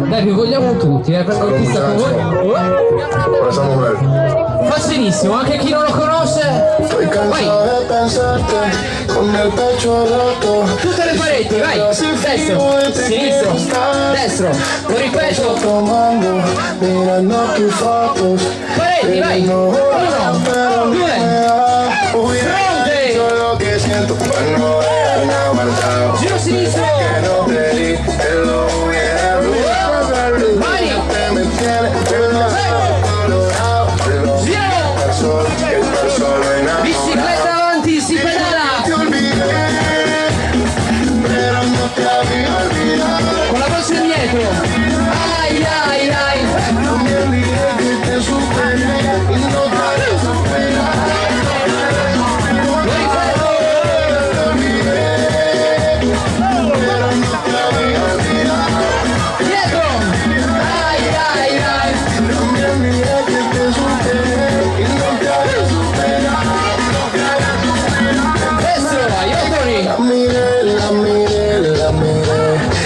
Dai, vi vogliamo tutti, prendo il pista con voi. Facilissimo, anche chi non lo conosce. Vai! Tutte le pareti, vai! Destro, sinistro, destro, lo ripeto. Pareti, vai! 1, 2, fronte! Giro sinistro! Vai! Bicicletta avanti, si pedala! Con la voce indietro! Ai ai ai! Lo ripeto! Dietro! Ai ai ai! Destro, aiutami!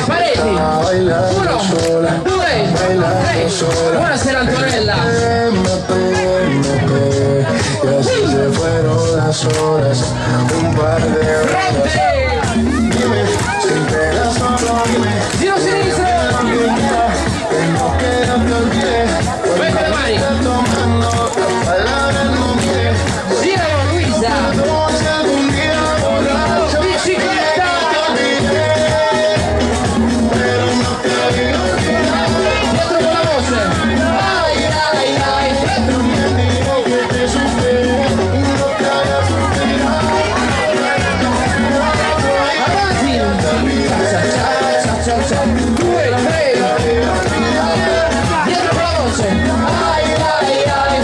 Pareti! 1, 2, 3! Buonasera Antonella! Fronte! Giro sinistro! Vai con le mani! Giro Luisa! Bicicletta! Dietro con la voce! Ai ai ai! Avanti! Ciao ciao ciao! 2, 3! Dietro con la voce! Ai ai ai!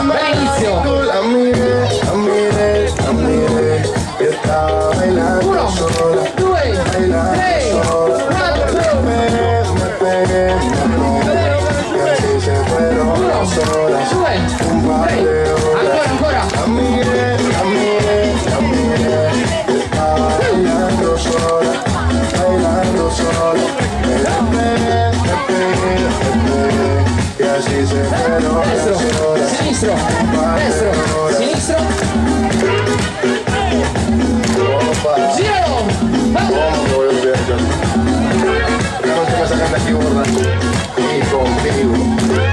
Bel inizio! 1, 2, 3, 4! 1, 2, 3! Ancora! Destro, sinistro, destro, sinistro. Giro! No te vas a cantar aquí, borra.